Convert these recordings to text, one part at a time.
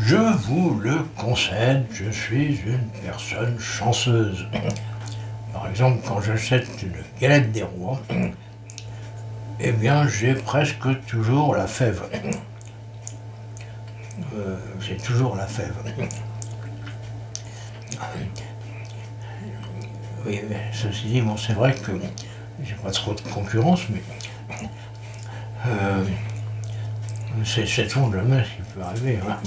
Je vous le concède, je suis une personne chanceuse. Par exemple, quand j'achète une galette des rois, eh bien, j'ai presque toujours la fève. J'ai toujours la fève. Oui, mais ceci dit, bon, c'est vrai que j'ai pas trop de concurrence, mais sait-on jamais ce qui peut arriver. Hein.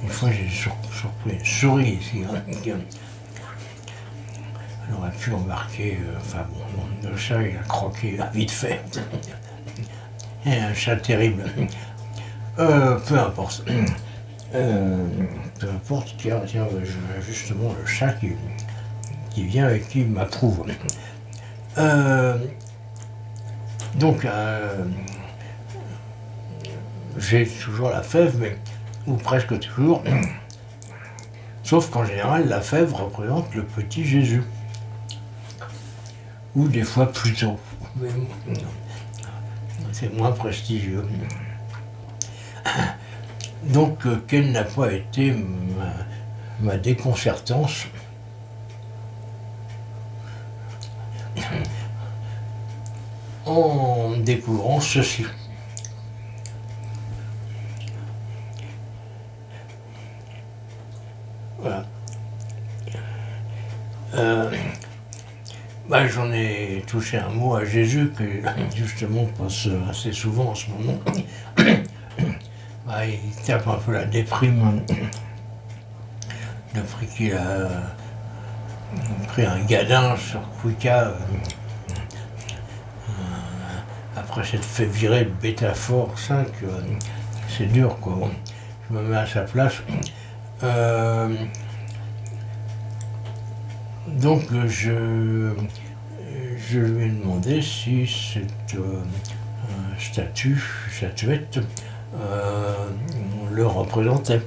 Une fois, j'ai surpris une souris ici. Hein, elle aurait pu embarquer, enfin bon, le chat, il a croqué vite fait. Et un chat terrible. Peu importe. Peu importe, tiens, justement, le chat qui vient et qui m'approuve. Donc, j'ai toujours la fève, mais ou presque toujours, sauf qu'en général, la fève représente le petit Jésus. Ou des fois plus tôt. C'est moins prestigieux. Donc, quelle n'a pas été ma déconcertance en découvrant ceci. Voilà. J'en ai touché un mot à Jésus que justement passe assez souvent en ce moment. Il tape un peu la déprime depuis qu'il a pris un gadin sur Quicka après s'être fait virer de Betafor 5. C'est dur quoi. Bon, je me mets à sa place. Donc je lui ai demandé si cette statuette le représentait.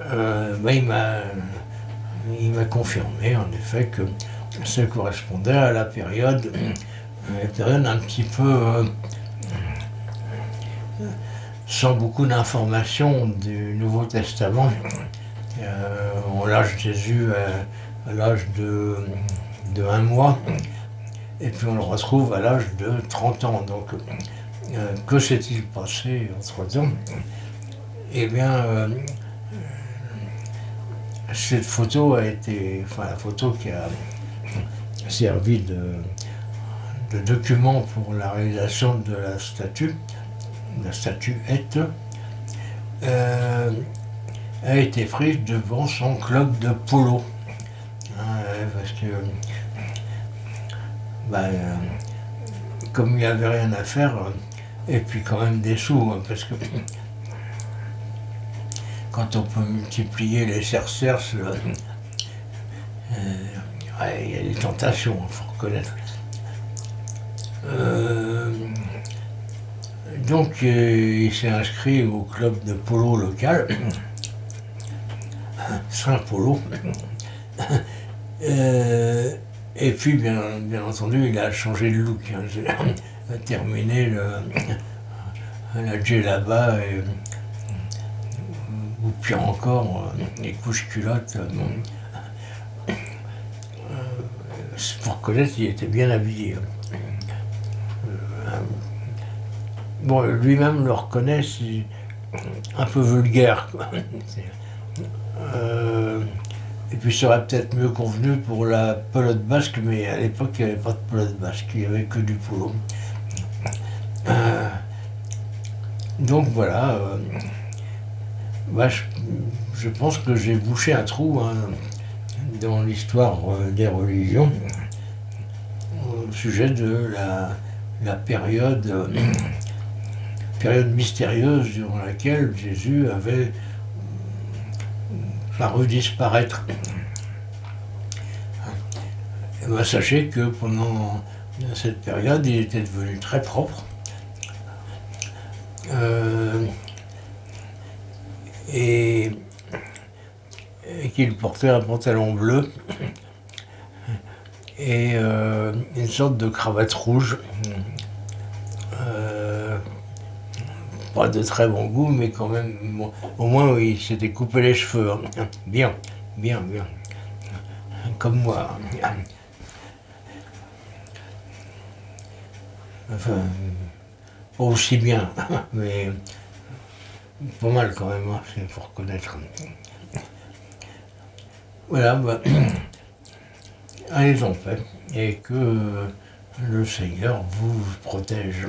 Il m'a confirmé en effet que ça correspondait à la période un petit peu sans beaucoup d'informations du Nouveau Testament. On lâche Jésus à l'âge de 1 mois et puis on le retrouve à l'âge de 30 ans. Donc que s'est-il passé entre-temps? Eh bien, cette photo a été, la photo qui a servi de document pour la réalisation de la statuette, a été prise devant son club de polo. Parce que, comme il n'y avait rien à faire, et puis quand même des sous, parce que quand on peut multiplier les cercerces, il y a des tentations, il faut reconnaître. Donc il s'est inscrit au club de polo local, Saint-Polo. Et puis bien entendu il a changé de look. Il a terminé la djellaba ou pire encore les couches culottes. Pour reconnaître qu'il était bien habillé. Bon, lui-même le reconnaît, c'est un peu vulgaire. Et puis ça aurait peut-être mieux convenu pour la pelote basque, mais à l'époque il n'y avait pas de pelote basque, il n'y avait que du polo. Donc voilà, je pense que j'ai bouché un trou dans l'histoire des religions au sujet de la période mystérieuse durant laquelle Jésus avait paru disparaître. Et sachez que pendant cette période, il était devenu très propre. Et qu'il portait un pantalon bleu et une sorte de cravate rouge. pas de très bon goût, mais quand même, bon, au moins il s'était coupé les cheveux. Hein. Bien, bien, bien. Comme moi. Enfin, pas aussi bien, mais pas mal quand même, hein, il faut reconnaître. Voilà, bah, allez en paix, et que le Seigneur vous protège